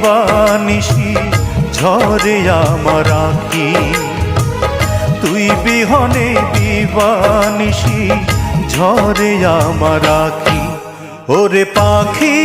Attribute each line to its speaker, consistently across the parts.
Speaker 1: দিবানিশি ঝরে আমার আঁখি, তুই বিহনে দিবানিশি ঝরে আমার আঁখি। ওরে পাখি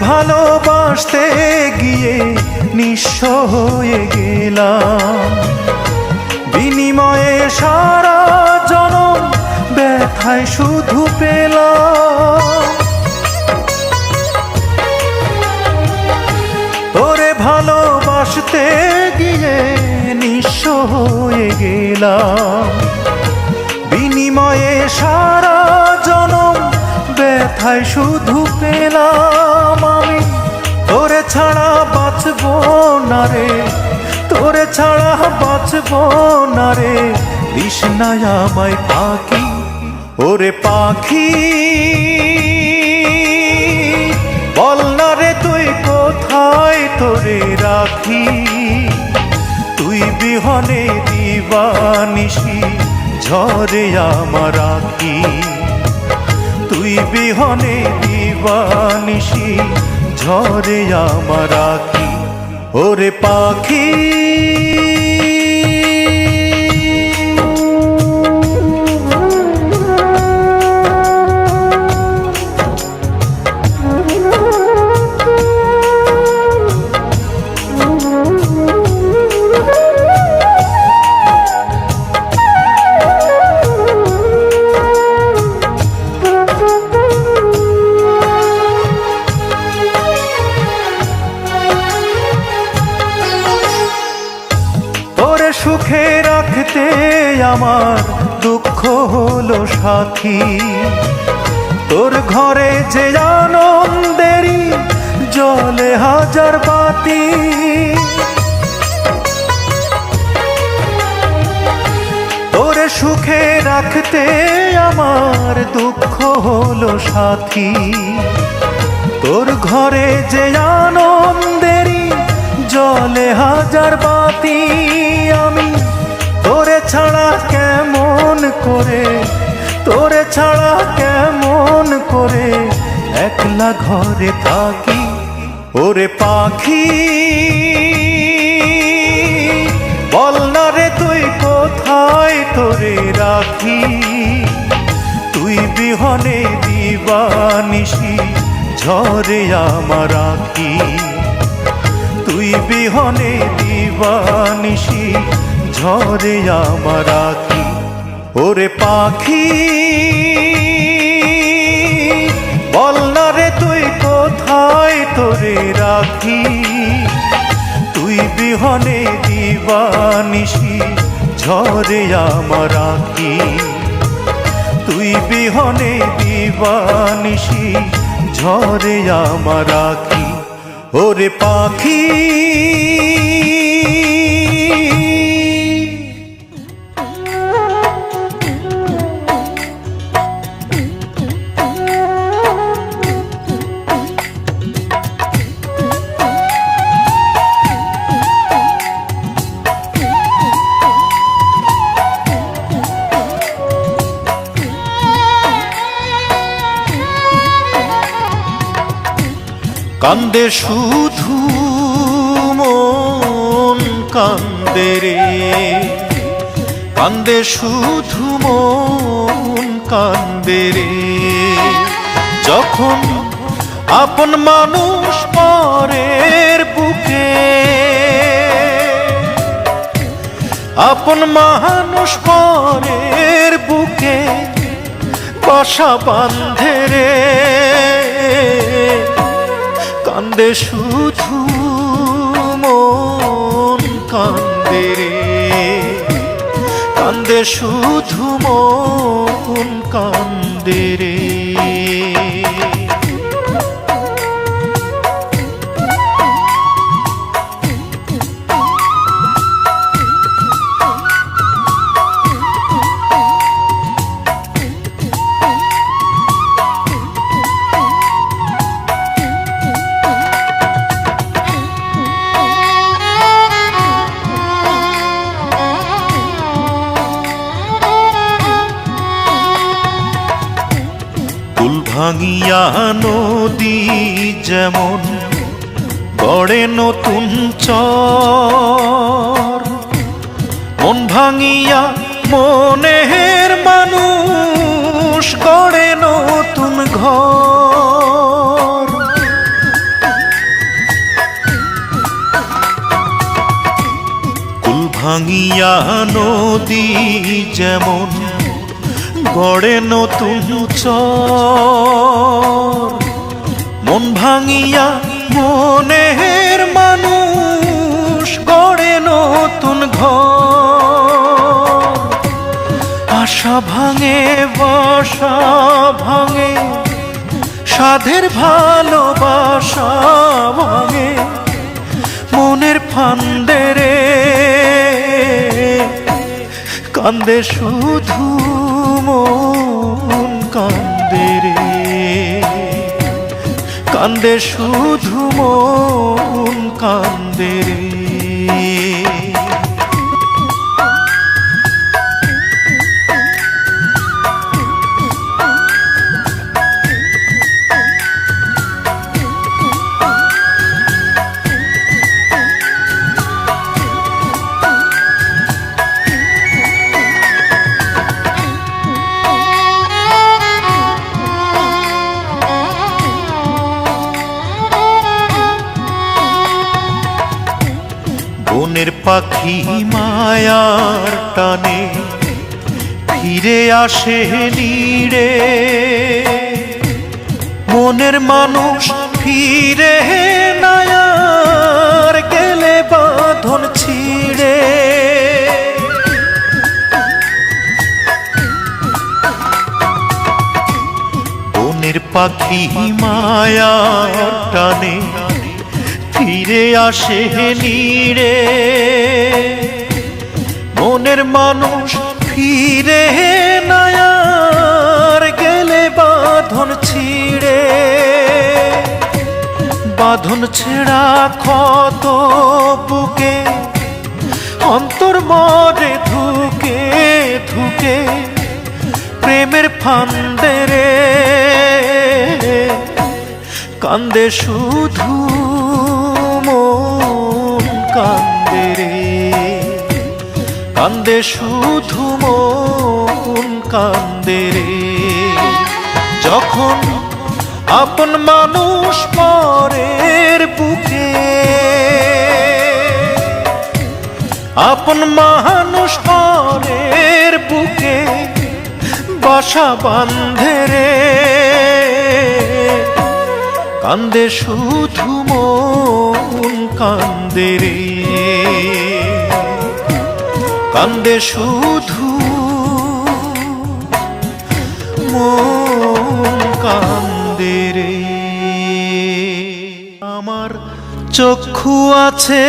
Speaker 1: ভালোবাসতে গিয়ে নিঃস্ব হয়ে গেলাম, বিনিময়ে সারা জনম ব্যথায় শুধু পেলাম। তোরে ভালোবাসতে গিয়ে নিঃস্ব হয়ে গেলাম, বিনিময়ে সারা জনম ব্যথায় শুধু পেলাম। আমি তোরে ছাড়া বাঁচব না রে, তোরে ছাড়া বাঁচব না রে, তৃষ্ণায় আমায় পাখি। ওরে পাখি বল না রে তুই কোথায় তোরে রাখি, তুই বিহনে দিবানিশি ঝরে আমার আঁখি, তুই বিহনে দিবানিশি ঝরে আমার আঁখি। ওরে পাখি সুখে রাখতে আমার দুঃখ হলো সাথী, তোর ঘরে যে আনন্দেরই জ্বলে হাজার বাতি। তোরে সুখে রাখতে আমার দুঃখ হলো সাথী, তোর ঘরে যে আনন্দেরই জ্বলে হাজার বাতি। আমি তোরে ছাড়া কেমন করে, তোরে ছাড়া কেমন করে একলা ঘরে থাকি। ওরে পাখি বল না রে তুই কোথায় তোরে রাখি, তুই বিহনে দিবানিশি ঝরে আমার আঁখি, তুই বিহনে দিবানিশি ঝরে আমার আঁখি। ওরে পাখি বল না রে তুই কোথায় তোরে রাখি, তুই বিহনে দিবানিশি ঝরে আমার আঁখি, তুই বিহনে দিবানিশি ঝরে আমার আঁখি। ওরে পাখি কান্দে শুধু মন কান্দে রে, কান্দে শুধু মন কান্দে রে, যখন আপন মানুষ পরের বুকে, আপন মানুষ পরের বুকে বাসা বাঁধে রে। কান্দে শুধু মন কান্দে রে, কান্দে শুধু মন কান্দে রে। ভাঙিয়া নদী যেমন গড়ে নতুন চর, মন ভাঙিয়া মনের মানুষ গড়ে নতুন ঘর। কুল ভাঙিয়া নদী যেমন গড়ে নতুন চর, মন ভাঙিয়া মনের মানুষ গড়ে নতুন ঘর। আশা ভাঙে বাসা ভাঙে, সাধের ভালোবাসা ভাঙে, মনের ফান্দে রে কান্দে শুধু মন কান্দে রে, কান্দে শুধু মন কান্দে রে। বনের পাখি মায়ার টানে ফিরে আসে নীড়ে, মনের মানুষ ফিরে নায়ার গেলে বাঁধন ছিঁড়ে। বনের পাখি মায়ার টানে ফিরে আসে নীড়ে, মনের মানুষ ফিরে নায়ার গেলে বাঁধন ছিঁড়ে। বাঁধন ছেঁড়া ক্ষত বুকে অন্তর মরে ধুকে ধুকে, প্রেমের ফান্দে রে কান্দে শুধু মন কান্দে রে, কান্দে শুধু মন কান্দে রে। যখন আপন মানুষ পরের বুকে, আপন মানুষ পরের বুকে বাসা বাঁধে রে কান্দে শুধু মন কান্দে রে, কান্দে শুধু মন কান্দে রে। আমার চক্ষু আছে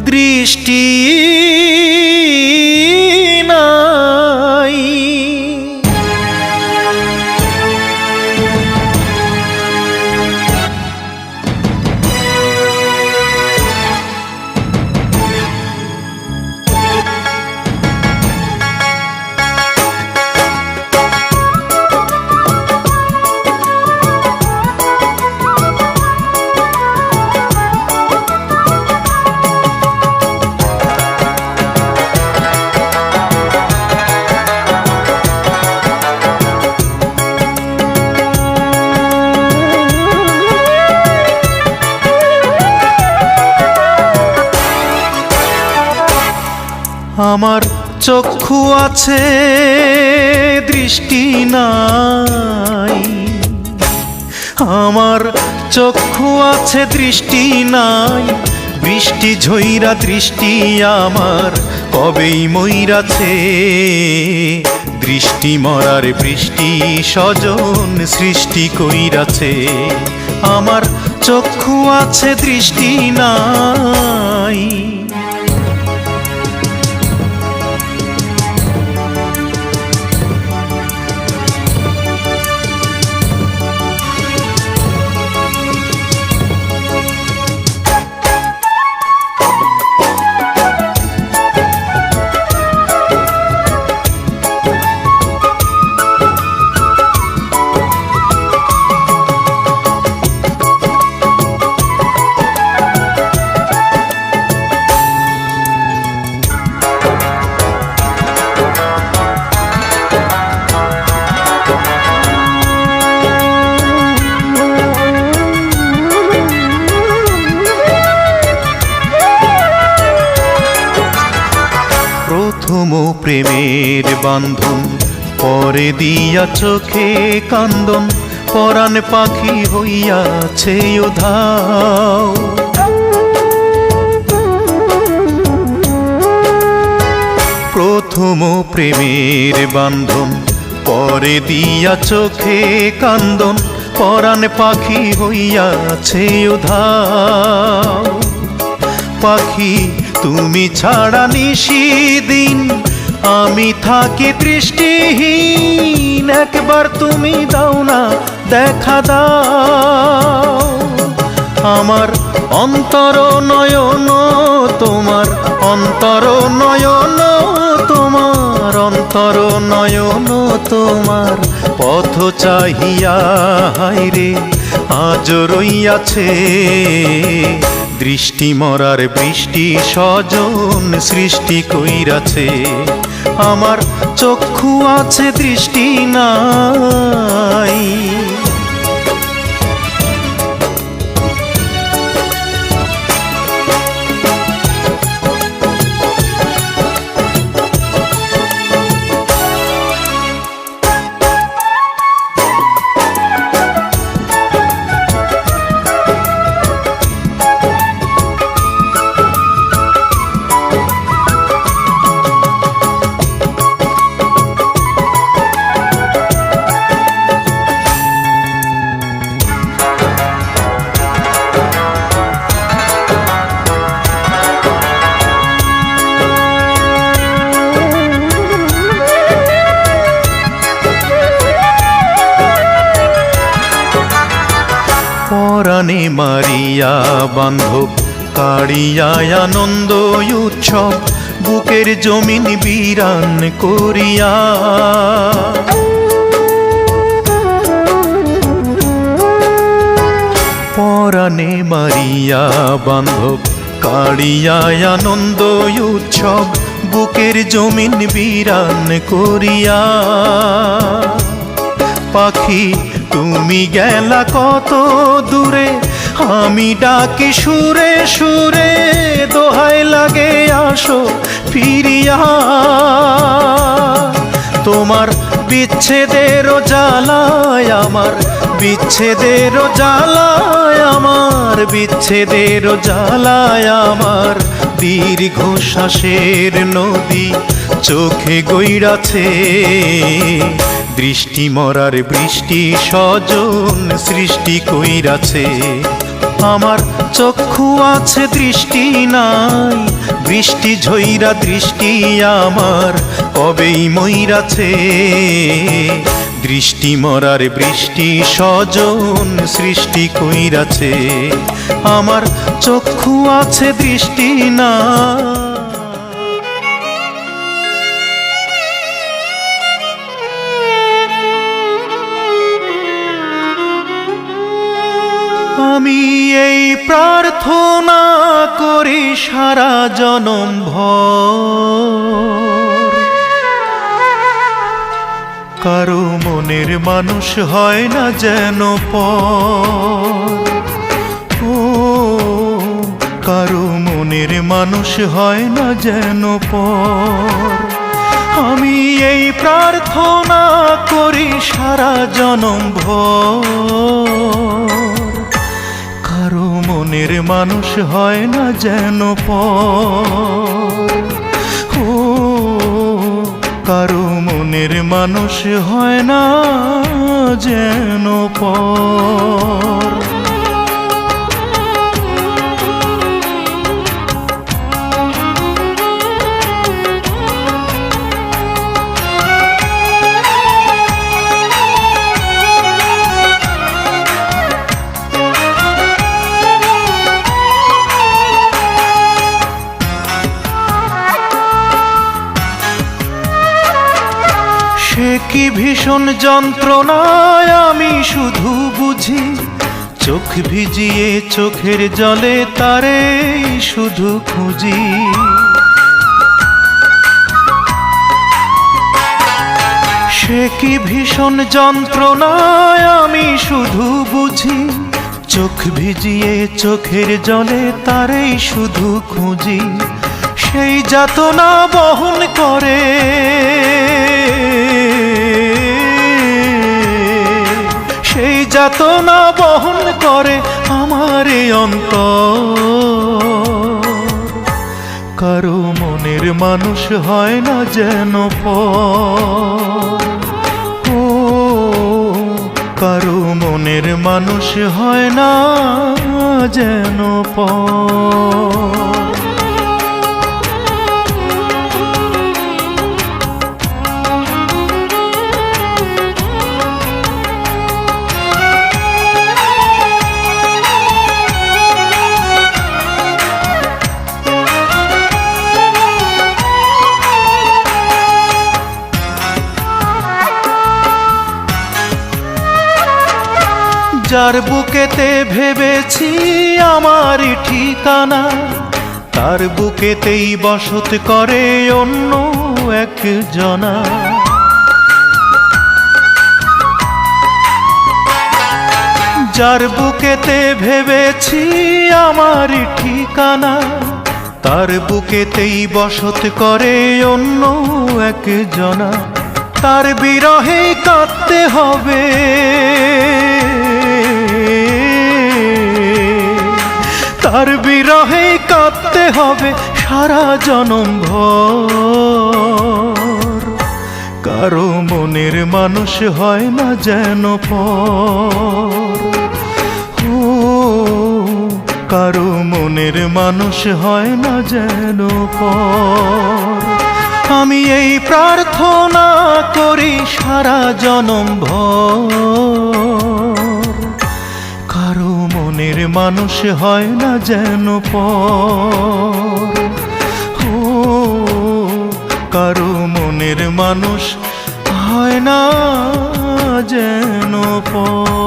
Speaker 1: দৃষ্টি নাই, আমার চক্ষু আছে দৃষ্টি নাই, আমার চক্ষু আছে দৃষ্টি নাই, বৃষ্টি ঝইরা দৃষ্টি আমার কবেই মইরাছে। দৃষ্টি মরার বৃষ্টি স্বজন সৃষ্টি কইরাছে, আমার চক্ষু আছে দৃষ্টি নাই। প্রথম প্রেমের বান্ধন পরে দিয়া চোখে কান্দন পরাণ পাখি হইয়াছে উধাও। প্রথম প্রেমের বান্ধন পরে দিয়া চোখে কান্দন পরাণ পাখি হইয়াছে উধাও। পাখি তুমি ছাড়া নিশিদিন আমি থাকি দৃষ্টিহীন, একবার তুমি দাও না দেখা দাও। আমার অন্তর নয়ন তোমার অন্তর নয়ন তোমার অন্তর নয়ন তোমার পথ চাহিয়া হায়রে আজ রইয়াছে। দৃষ্টি মরার বৃষ্টি স্বজন সৃষ্টি কইরাছে, আমার চক্ষু আছে দৃষ্টি নাই। পরাণে মারিয়া বান্ধব কাড়িয়া আনন্দ উৎসব বুকের জমিন বিরান করিয়া। পরাণে মারিয়া বান্ধব কাড়িয়া আনন্দ উৎসব বুকের জমিন বিরান করিয়া। পাখি তুমি গেলা কত দূরে আমি ডাকি সুরে সুরে দোহাই লাগে আসো ফিরিয়া। তোমার বিচ্ছেদের জ্বালায় আমার বিচ্ছেদের জ্বালায় আমার বিচ্ছেদের জ্বালায় আমার দীর্ঘশ্বাসের নদী চোখে গইরাছে। দৃষ্টি মরার বৃষ্টি স্বজন সৃষ্টি কইরাছে, আমার চক্ষু আছে দৃষ্টি নাই। বৃষ্টি ঝইরা দৃষ্টি আমার কবেই মইরাছে। দৃষ্টি মরার বৃষ্টি স্বজন সৃষ্টি কইরাছে, আমার চক্ষু আছে দৃষ্টি নাই। আমি এই প্রার্থনা করি সারা জনম ভর, কারো মনের মানুষ হয় না যেন পর। ও কারো মনের মানুষ হয় না যেন পর। আমি এই প্রার্থনা করি সারা জনম ভর, কারো মনের মানুষ হয় না যেন পর। ও কারো মনের মানুষ হয় না যেন পর। সে কি ভীষণ যন্ত্রণায় আমি শুধু বুঝি, চোখ ভিজিয়ে চোখের জলে তারে শুধু খুঁজি। সে কি ভীষণ যন্ত্রণায় আমি শুধু বুঝি, চোখ ভিজিয়ে চোখের জলে তারে শুধু খুঁজি। সেই যাতনা বহন করে, সেই যাতনা বহন করে আমার এই অন্তর। কারো মনের মানুষ হয় না যেন পর, ও কারো মনের মানুষ হয় না যেন পর। যার বুকেতে ভেবেছি আমারই ঠিকানা, তার বুকেতেই বসত করে অন্য একজনা। যার বুকেতে ভেবেছি আমারই ঠিকানা, তার বুকেতেই বসত করে অন্য একজনা। তার বিরহে কাঁদতে হবে, তার বিরহে কাঁদতে হবে সারা জনম ভর। কারো মনের মানুষ হয় না যেন পর, ও কারো মনের মানুষ হয় না যেন পর। আমি এই প্রার্থনা করি সারা জনম ভর, কারো মনের মানুষ হয় না যেন পর, ও কারো মনের মানুষ হয় না যেন পর।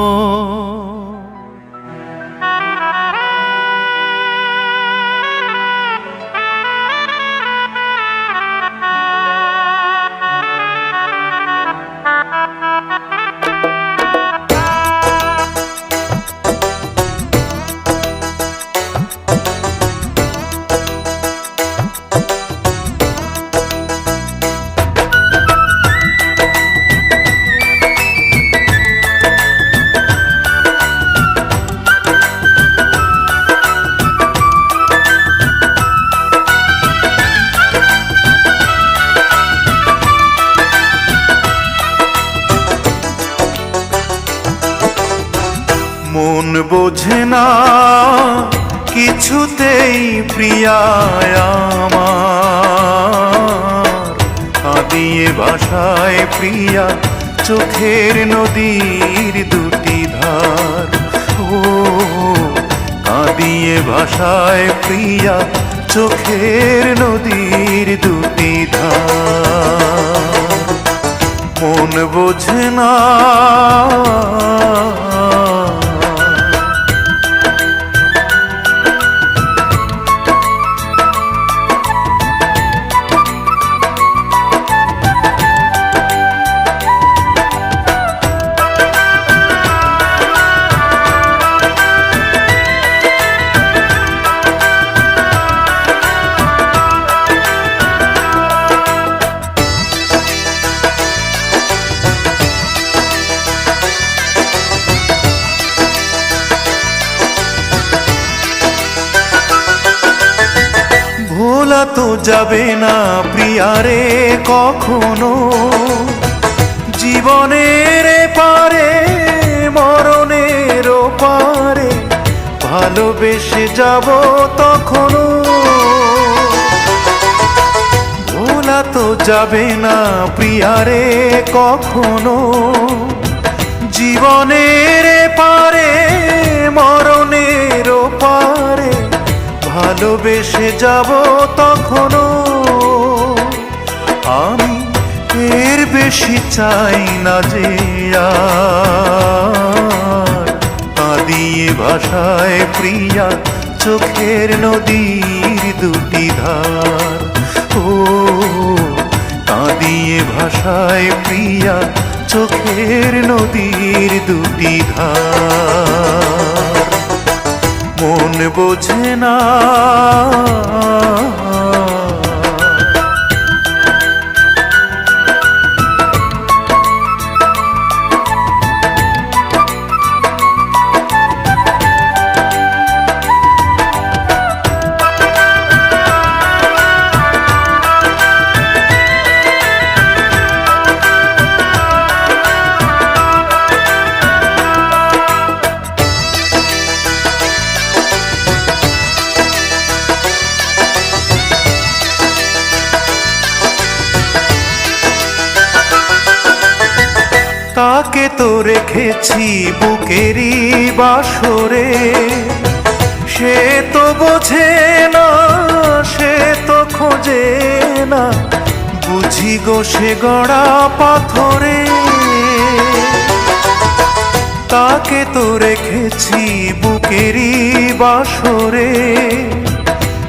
Speaker 1: মন বোঝে না কিছুতেই প্রিয়ায় আমার, কাঁদিয়ে ভাষায় প্রিয়া চোখের নদীর দুটি ধার। ও কাঁদিয়ে ভাষায় প্রিয়া চোখের নদীর দুটি ধার। মন বোঝে না ভোলা তো যাবে না প্রিয়ারে কখনো, জীবনের পারে মরণের পারে ভালোবেসে যাব তখনো। ভোলা তো যাবে না প্রিয়ারে কখনো, জীবনের পারে মরণের পারে ভালোবেসে যাব তখনো। আমি এর বেশি চাই না যে আর, কাঁদিয়ে ভাষায় প্রিয়া চোখের নদীর দুটি ধার। ও কাঁদিয়ে ভাষায় প্রিয়া চোখের নদীর দুটি ধার। মন বোঝে না তাকে তো রেখেছি বুকেরই বাসরে, সে তো বোঝে না, সে তো খোঁজে না, বুঝি গো সে গড়া পাথরে। তাকে তো রেখেছি বুকেরই বাসরে,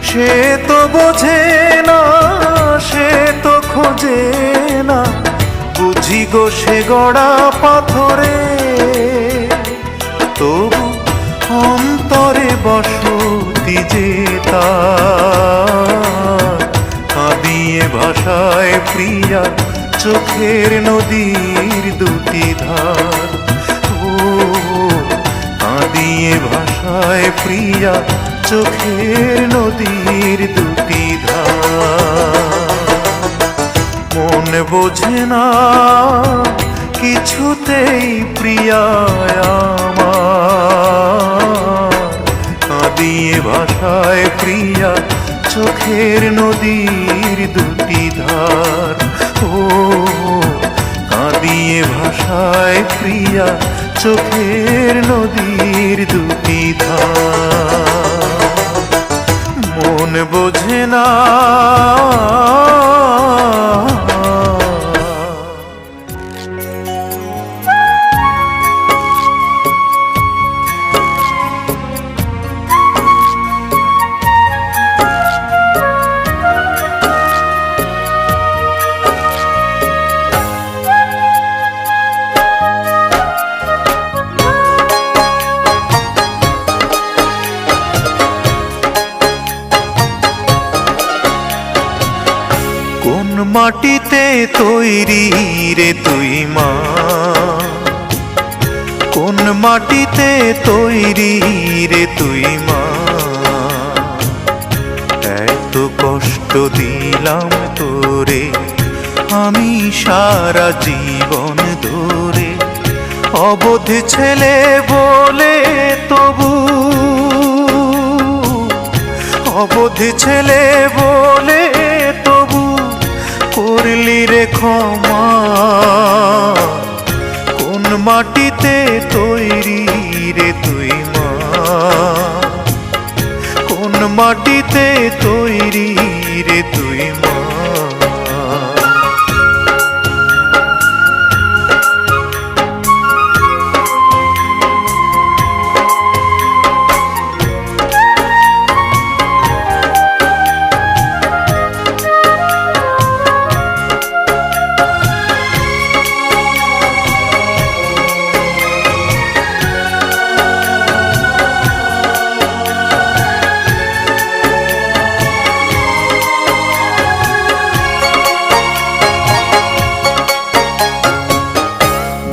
Speaker 1: সে তো বোঝে না, সে তো খোঁজে না, বুঝি গো সে গড়া পাথরে। তবু অন্তরে বসতি যে তার, কাঁদিয়ে ভাষায় প্রিয়া চোখের নদীর দুটি ধার। ও কাঁদিয়ে ভাষায় প্রিয়া চোখের নদীর দুটি ধার। মন বোঝে না কিছুতেই প্রিয়া আমার, কাঁদিয়ে ভাষায় প্রিয়া চোখের নদীর দুটি ধার। ও কাঁদিয়ে ভাষায় প্রিয়া চোখের নদীর দুটি ধার। মন বোঝে না মাটিতে তৈরি রে তুই মা, কোন মাটিতে তৈরি রে তুই মা। এত কষ্ট দিলাম তোরে আমি সারা জীবন ধরে, অবোধ ছেলে বলে তবু, অবোধ ছেলে বলে তবু করলি রে ক্ষমা। কোন মাটিতে তৈরি রে তুই মা, কোন মাটিতে তৈরি রে তুই মা।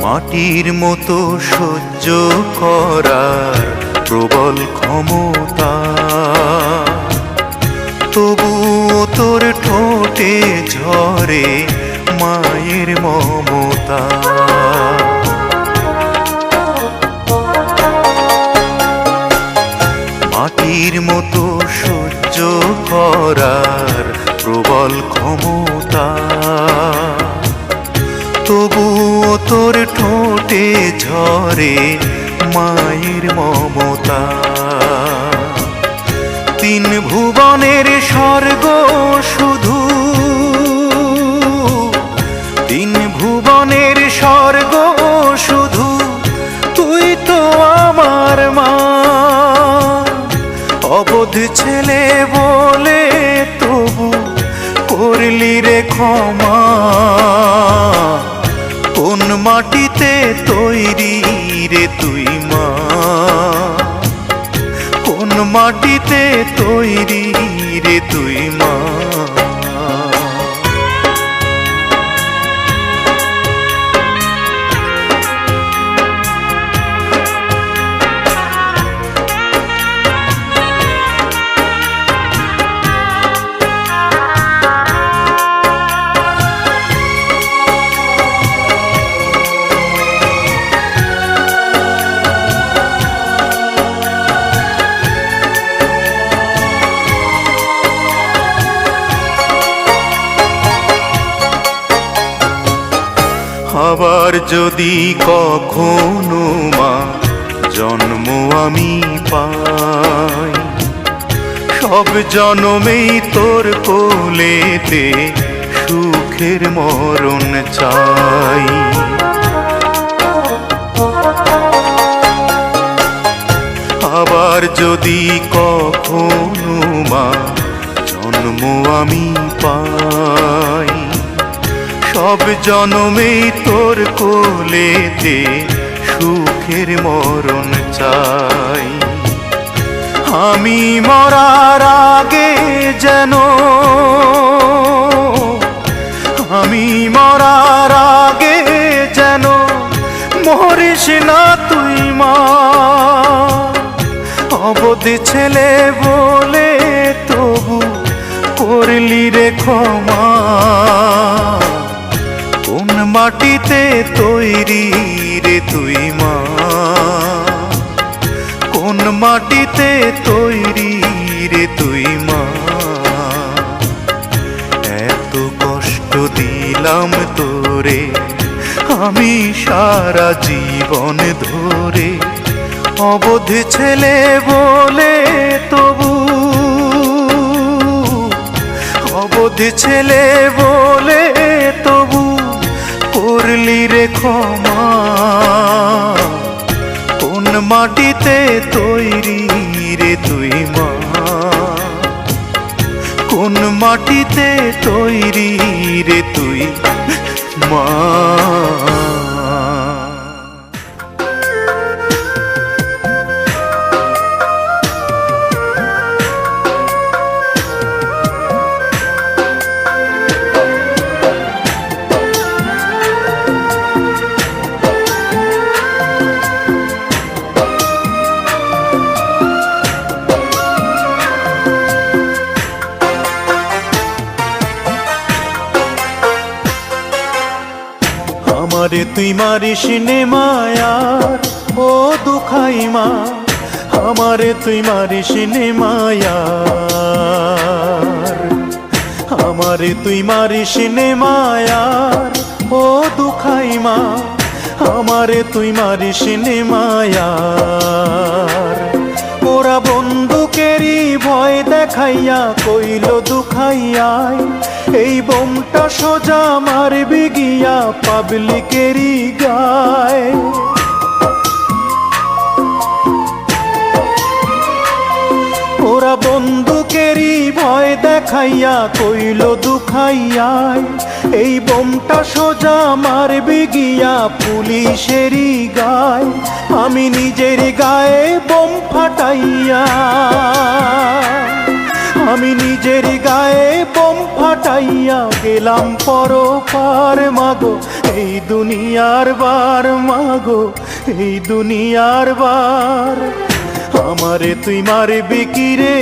Speaker 1: মাটির মতো সহ্য করার প্রবল ক্ষমতা, তবুও তোর ঠোঁটে ঝরে মায়ের মমতা। মাটির মতো সহ্য করার প্রবল ক্ষমতা, তবুও তোর ঠোঁটে ঝরে মায়ের মমতা। তিন ভুবনের স্বর্গ শুধু, তিন ভুবনের স্বর্গ শুধু তুই তো আমার মা। অবোধ ছেলে বলে তবু করলি রে ক্ষমা। কোন মাটিতে তৈরি রে তুই মা, কোন মাটিতে তৈরি রে তুই মা। আবার যদি কখনো মা জন্ম আমি পাই, সব জনমেই তোর কোলেতে সুখের মরণ চাই। আবার যদি কখনো মা জন্ম আমি পাই, সব জনমেই তোর কোলেতে সুখের মরণ চাই। আমি মরার আগে যেন, আমি মরার আগে যেন মরিস না তুই মা। অবধি ছেলে বলে তবু করলি রে ক্ষমা। কোন মাটিতে তৈরি রে তুই মা, কোন মাটিতে তৈরি রে তুই মা। এত কষ্ট দিলাম তোরে আমি সারা জীবন ধরে, অবধি ছেলে বলে তবু, অবধি ছেলে বলে তবু করলি রে ক্ষমা। কোন মাটিতে তৈরি রে তুই মা, কোন মাটিতে তৈরি রে তুই মা। আমারে তুই মারিস নে মায়ার ও দুখাই মা, আমারে তুই মারিস নে মায়ার। আমারে তুই মারিস নে মায়ার ও দুখাই মা, আমারে তুই মারিস নে মায়ার। ওরা বন্দুকেরই ভয় দেখাইয়া কইল দুখাইয়াই, এই বোমটা সোজা মারবি গিয়া পাবলিকেরই গায়। ওরা বন্দুকেরই ভয় দেখাইয়া কইল দুখাইয়াই, এই বোমটা সোজা মারবি গিয়া পুলিশেরই গায়। আমি নিজের গায়ে বোম ফাটাইয়া, আমি নিজের গায়ে বোম ফাটাইয়া গেলাম পরপার মাগো, এই দুনিয়ার বার মাগো, এই দুনিয়ার বার। আমারে তুই মারবি কি রে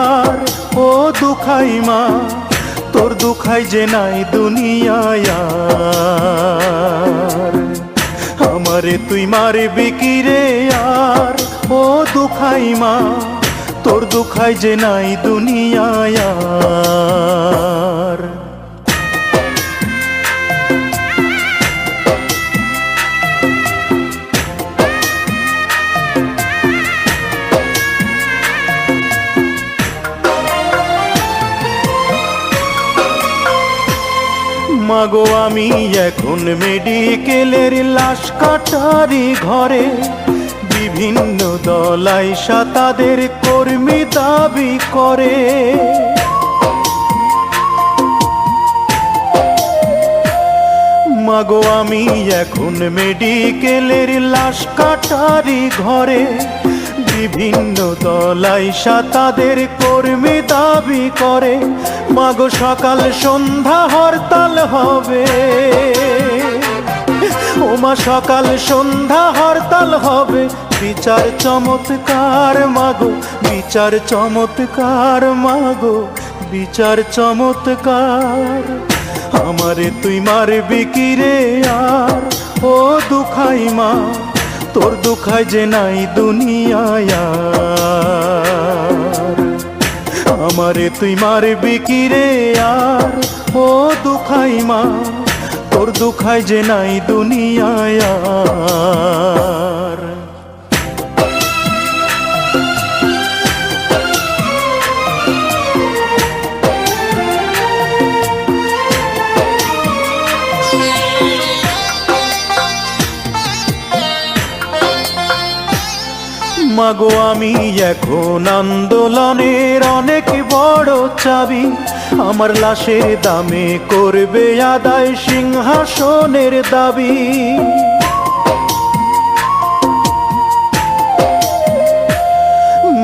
Speaker 1: আর ও দুখাই মা, তোর দুখাই যে নাই দুনিয়ায় আর। আমারে তুই মারবি কি রে আর ও দুখাই মা, তোর দুখাই যে নাই দুনিয়ায় আর। মাগো আমি এখন মেডিকেলের লাশ কাটারি ঘরে, বিভিন্ন দলাইশা তাদের কর্মী দাবি করে। মাগো আমি এখন মেডিকেলের লাশ কাটারি ঘরে, বিভিন্ন দলাইশা তাদের কর্মী দাবি করে। মাগো সকাল সন্ধ্যা হরতাল হবে, ওমা সকাল সন্ধ্যা হরতাল হবে। বিচার চমৎকার মাগো, বিচার চমৎকার মাগো, বিচার চমৎকার। আমারে তুই মারবি কি রে আর ও দুখাই মা, তোর দুখাই যে নাই দুনিয়ায় আর। আমারে তুই মারবি কি রে আর ও দুখাই মা, তোর তোর দুখাই যে নাই দুনিয়ায় আর। মাগো আমি এখন আন্দোলনের অনেক বড় চাবি, আমার লাশের দামে করবে আদায় সিংহাসনের দাবি।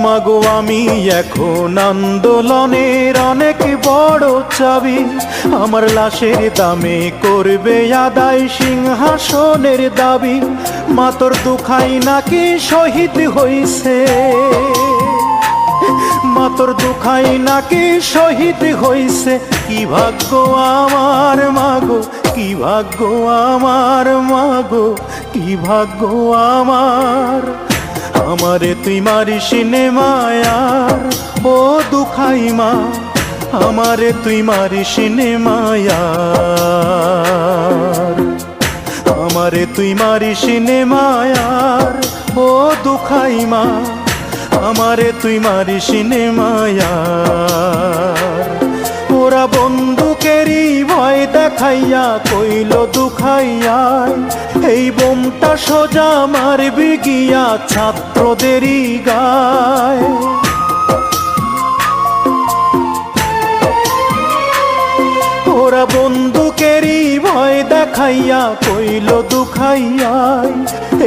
Speaker 1: মাগো আমি এখন আন্দোলনের অনেক বড় চাবি, আমার লাশের দামে করবে আদায় সিংহাসনের দাবি। মা তোর দুখাই নাকি শহীদ হইছে, মা তোর দুখাই নাকি শহীদ হইছে। কি ভাগ্য আমার মাগো, কি ভাগ্য আমার মাগো, কি ভাগ্য আমার। আমারে তুই মারিস নে মায়ার ও দুখাই মা, আমারে তুই মারিস নে মায়ার। আমারে তুই মারিস নে মায়ার ও দুখাই মা, আমারে তুই মারিস নে মায়ার। ওরা বন্দুকেরই ভয় দেখাইয়া কইল দুখাইয়ায়, এই বোমটা সোজা মারবি গিয়া ছাত্রদেরই গায়। ওরা বন্দুকেরই ভয় দেখাইয়া কইল দুখাইয়ায়,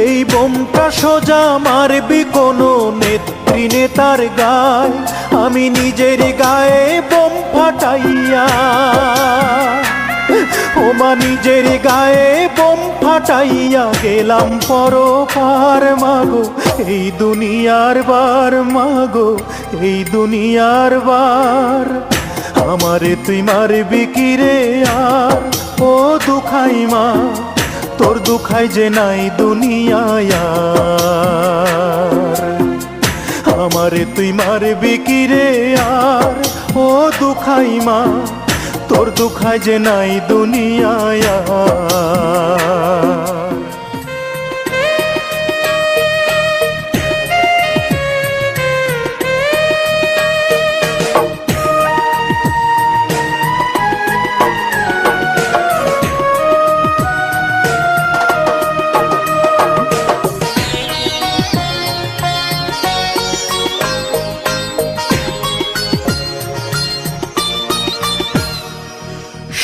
Speaker 1: এই বোমটা সোজা মারবি কোনো নেত্রী নেতার গায়। আমি নিজের গায়ে বোম ফাটাইয়া, ওমা নিজের গায়ে বোম ফাটাইয়া গেলাম পরপার মাগো, এই দুনিয়ার বার মাগো, এই দুনিয়ার বার। আমারে তুই মারবি কি রে আর ও দুখাই মা, তোর দুখাই যে নাই দুনিয়ায় আর। আমারে তুই মারবি কি রে আর ও দুখাই মা, তোর দুখাই যে নাই দুনিয়ায় আর।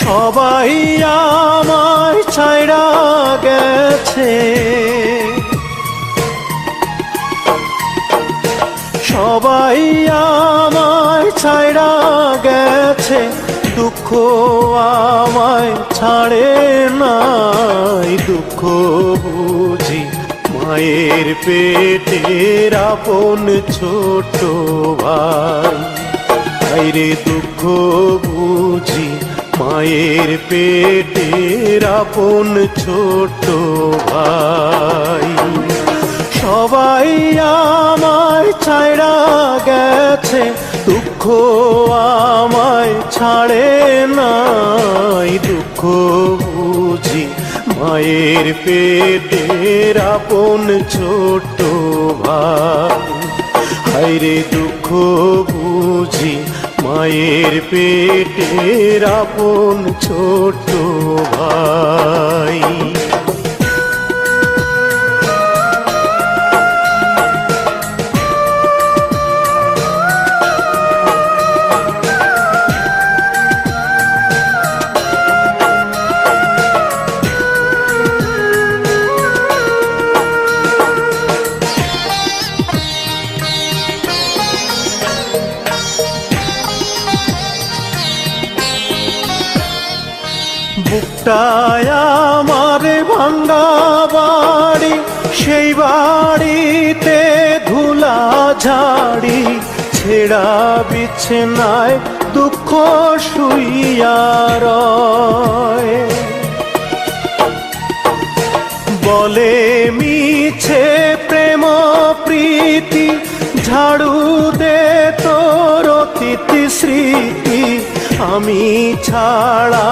Speaker 1: সবাই আমায় ছাইড়া গেছে, সবাই আমায় ছাইড়া গেছে, দুঃখ আমায় ছাড়ে নাই। দুঃখ বুঝি মায়ের পেটের আপন ছোট ভাই, আইরে দুঃখ বুঝি মায়ের পেটের আপন ছোট ভাই। সবাই আমায় ছাইড়া গেছে, দুঃখ আমায় ছাড়ে নাই। দুঃখ বুঝি মায়ের পেটের আপন ছোট ভাই, হায়রে দুঃখ বুঝি মায়ের পেটের আপন ছোট ভাই। বুকটায় আমার ভাঙ্গা বাড়ি, সেই বাড়িতে ধুলা ঝাড়ি, ছেঁড়া বিছানায় দুঃখ শুইয়া রয়। বলে মিছে প্রেম প্রীতি, ঝাড়ু দে তোর অতীত স্মৃতি, আমি ছাড়া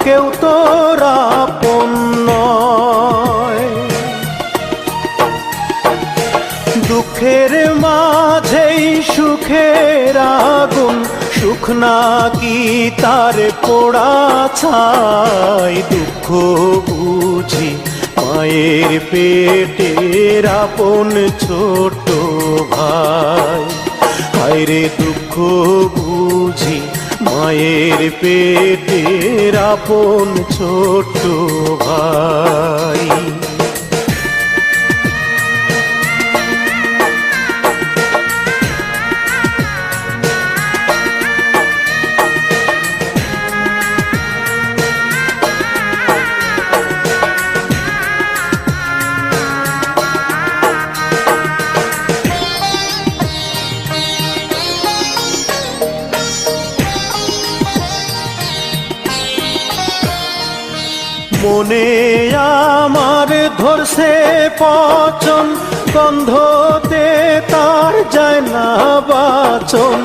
Speaker 1: কেউ তোর আপন নয়। দুঃখের মাঝেই সুখের আগুন, সুখ নাকি তার পোড়া ছাই। দুঃখ বুঝি মায়ের পেটের আপন ছোট ভাই। হায়রে দুঃখ বুঝি মায়ের পেটের আপন ছোট ভাই। মনে আমার ধরছে পচন, গন্ধতে তার যায় না বাচন।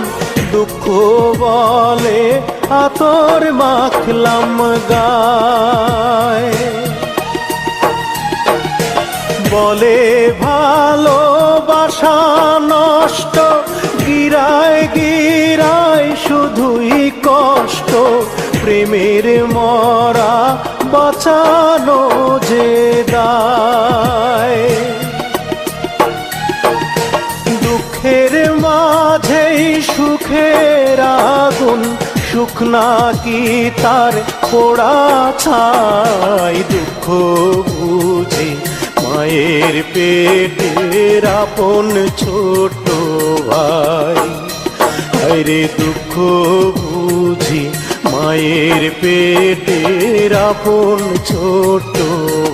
Speaker 1: দুঃখ বলে আতর মাখলাম গায়, বলে ভালোবাসা নষ্ট। গিরায় গিরায় শুধুই কষ্ট, প্রেমের মরা বাঁচানো যে দায়। দুঃখের মাঝেই সুখের আগুন, সুখ নাকি তার পোড়া ছাই। দুঃখ বুঝি মায়ের পেটের আপন ছোট ভাই। হায়রে দুঃখ বুঝি মায়ের পেটের আপন ছোট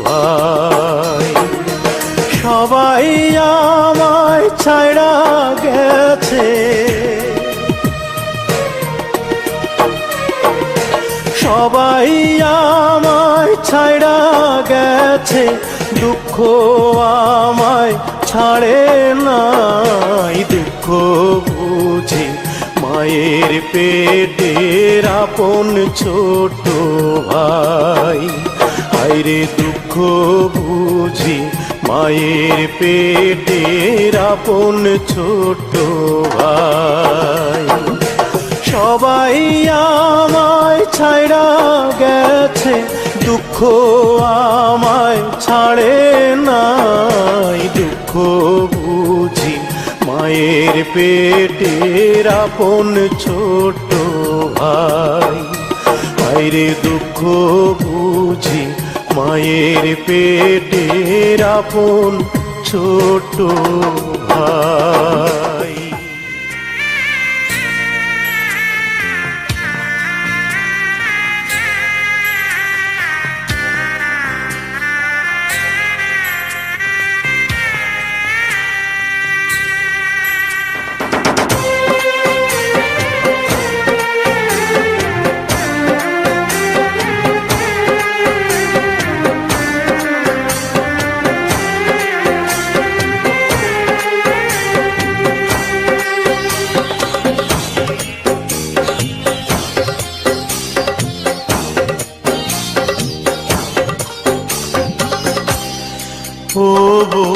Speaker 1: ভাই। সবাই আমায় ছাড়া গেছে, সবাই আমায় ছাড়া গেছে। দুঃখ আমায় ছাড়ে নাই। দুঃখ বুঝি মায়ের পেটের আপন ছোট ভাই। হায়রে দুঃখ বুঝি মায়ের পেটের আপন ছোট ভাই। সবাই আমায় ছাড়া গেছে, দুঃখ আমায় ছাড়ে নাই। দুঃখ বুঝি মায়ের পেটের আপন ছোট ভাই। হায়রে দুঃখ বুঝি মায়ের পেটের আপন ছোট ভাই। ও গো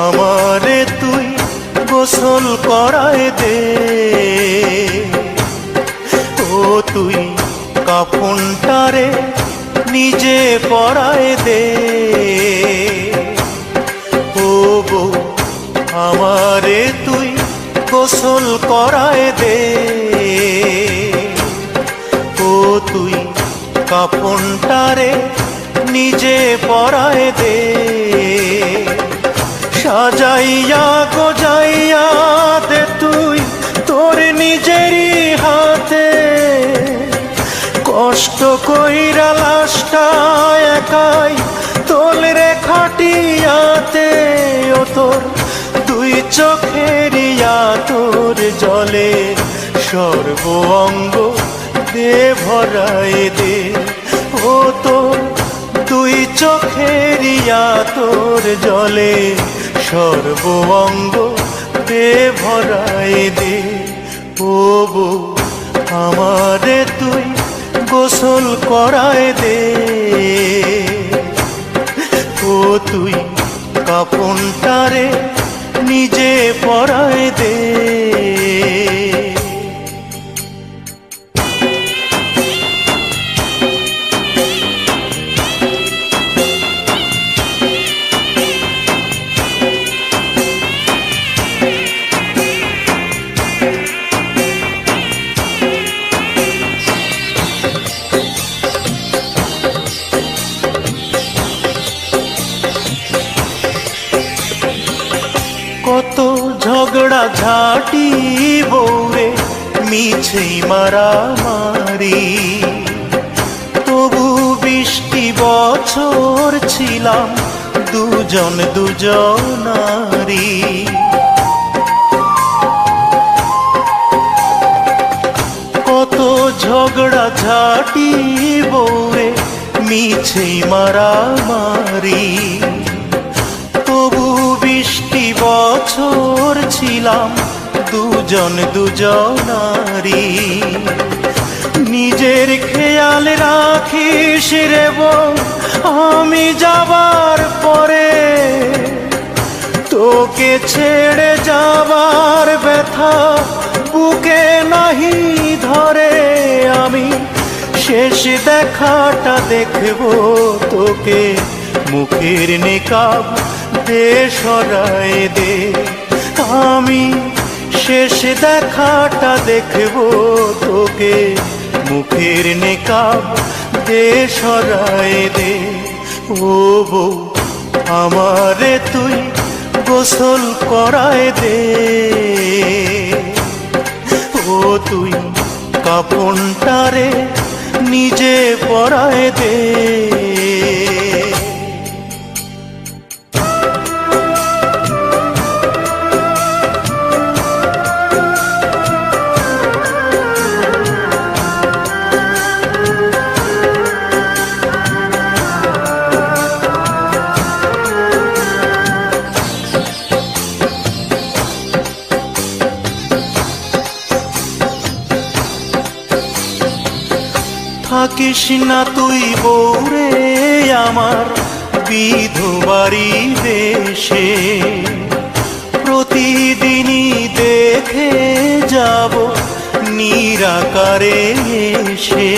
Speaker 1: আমারে তুই গোসল করায় দে, ও তুই কাফনটারে নিজে পরায় দে। ও গো আমারে তুই গোসল করায় দে, ও তুই কাফনটারে নিজে পরায় দে। সাজাইয়া গোজাইয়া দে তুই তোর নিজেরই হাতে, কষ্ট কইরা লাশটা একাই তোল রে খাটিয়াতে। ও তোর দুই চোখের তোর জলে সর্ব অঙ্গ দে ভরায় দে। ও তোর দুই চোখের তোর জলে সর্ব অঙ্গ দে ভরায় দে। ও বউ আমারে তুই গোসল করায় দে, ও তুই কাপনটারে নিজে পরায় দে। কত ঝগড়া ঝাঁটি বউরে মিছেই মারামারি, তবু 20টি বছর ছিলাম দুজন দুজনারি। কত ঝগড়া ঝাঁটি বউরে মিছেই মারামারি, তবু 20টি বছর ছিলাম দুজন দুজনারি। নিজের খেয়াল রাখিস রে বউ, আমি যাবার পরে তোকে ছেড়ে যাবার ব্যথা বুকে নাহি ধরে। আমি শেষ দেখাটা দেখবো তোকে, মুখের নেকাব দে সরায় দে। আমি শেষ দেখাটা দেখবো তোকে, মুখের নেকাব দে সরায় দে। ও বউ আমারে তুই গোসল করায় দে, ও তুই কাপনটারে নিজে পরায় দে। থাকিস না তুই বউরে আমার বিধবারি দেশে, প্রতিদিনই দেখে যাব নিরাকারে এসে।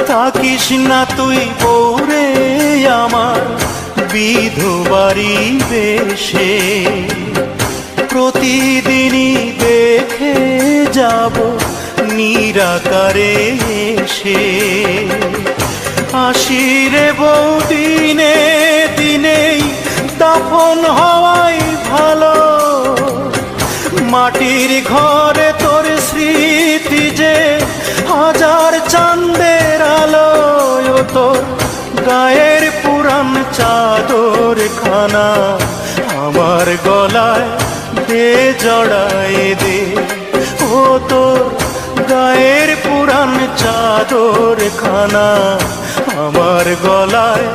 Speaker 1: থাকিস না তুই বউরে আমার বিধবারি দেশে, প্রতিদিনই দেখে যাব নিরাকারে এসে। আসিরে বউ দিনে দিনেই দাফন হওয়াই ভালো, মাটির ঘরে তোর স্মৃতি যে হাজার চাঁদের আলো। তোর গায়ের পুরান চাদর খানা আমার গলায় দে জড়ায় দে, ও তোর গায়ের পুরান চাদর খানা আমার গলায়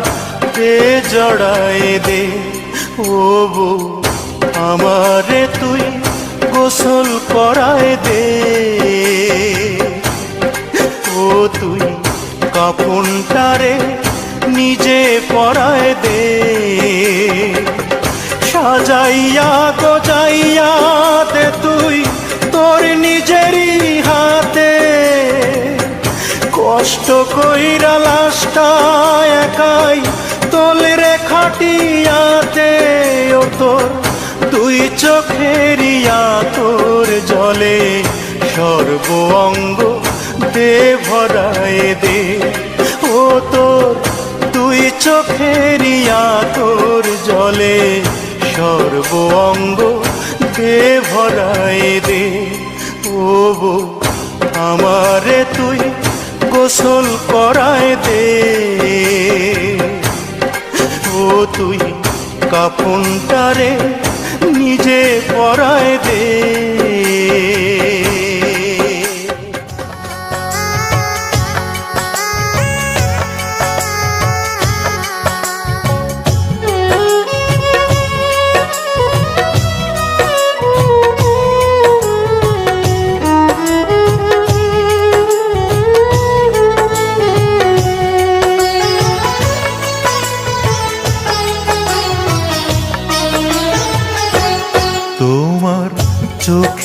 Speaker 1: দে জড়ায় দে। ও বউ আমারে তুই গোসল করায় দে, ও তুই কাপনটারে নিজে পরায় দে। সাজাইয়া গোজাইয়া দে তুই তোর নিজেরই হাতে, কষ্ট কইরা লাশটা একাই তোলরে খাটিয়াতে। ও তোর দুই চোখেরিয়া তোর জলে সর্ব অঙ্গ দে ভরায় দে, ও তোর দুই চোখেরিয়া তোর জলে সর্ব অঙ্গ দে ভরায় দে। ও বউ আমারে তুই গোসল করায় দে, ও তুই কাপনটারে নিজে পরায় দে।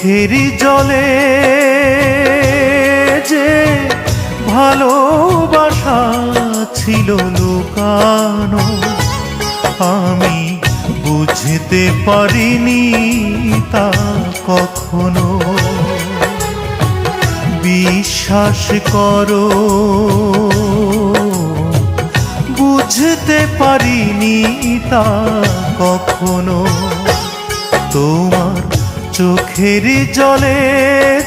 Speaker 1: চোখের জলে যে ভালোবাসা ছিল লুকানো, আমি বুঝতে পারিনি তা কখনো। বিশ্বাস করো, বুঝতে পারিনি তা কখনো। তোমার চোখের জলে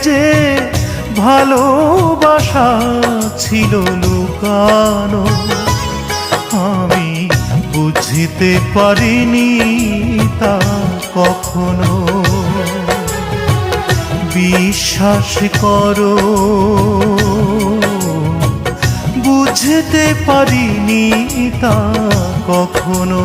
Speaker 1: যে ভালোবাসা ছিল লুকানো, আমি বুঝতে পারিনি তা কখনো। বিশ্বাস করো, বুঝতে পারিনি তা কখনো।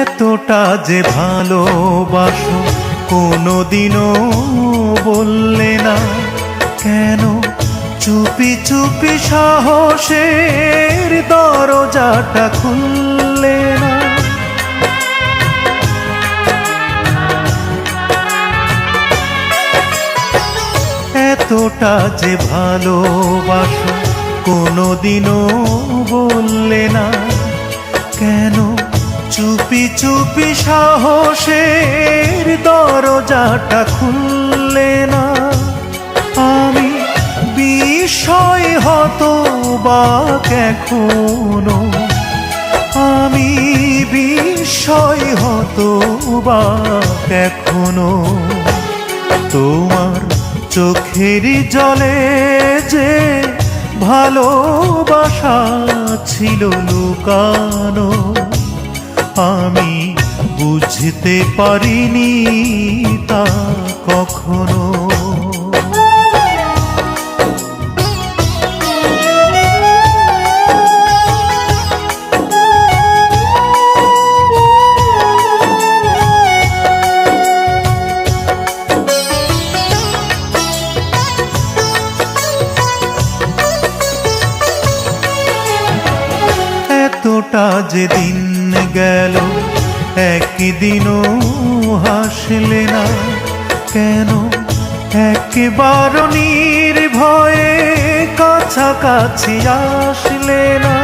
Speaker 1: এতটা যে ভালোবাসো কোনোদিনও বললে না, কেন চুপি চুপি সাহসের দরজাটা খুললে না? এতটা যে ভালোবাসো কোনোদিনও বললে না, কেন চুপি চুপি সাহসের দরজাটা খুললে না? আমি বিস্ময় হতবাক এখনো, আমি বিস্ময় হতবাক এখনো। তোমার চোখের জলে যে ভালোবাসা ছিল লুকানো, আমি বুঝতে পারিনি তা কখনো। এতটা যে দিন গেল একদিনও হাসলে না, কেন একবার নির্ভয়ে কাছাকাছি আসলে না?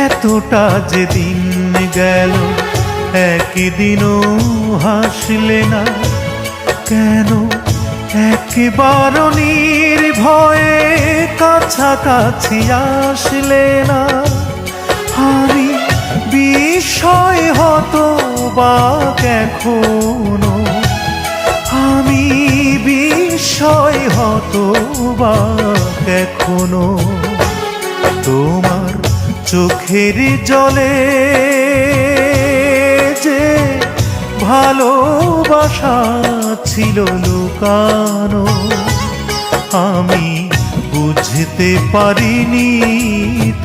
Speaker 1: এতটা যে দিন গেল একদিনও হাসলে না, কেন একবার নির্ভয়ে কাছাকাছি আসলে না? আমি বিস্ময় হতবাক এখনো, আমি বিস্ময় হতবাক এখনো। তোমার চোখের জলে যে ভালোবাসা ছিল লুকানো, আমি বুঝতে পারিনি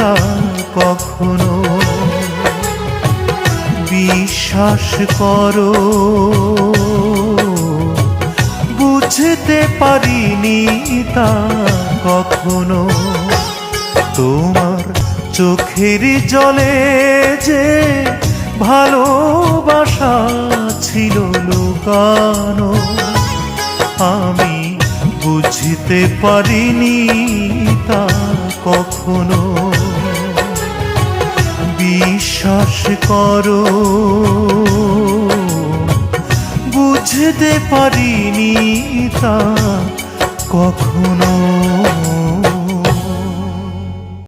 Speaker 1: তা কখনো। বিশ্বাস করো, বুঝতে পারিনি তা কখনো। তোমার চোখের জলে যে ভালোবাসা ছিল লুকানো, আমি বুঝতে পারিনি তা কখনো। বিশ্বাস করো, বুঝতে পারিনি তা কখনো।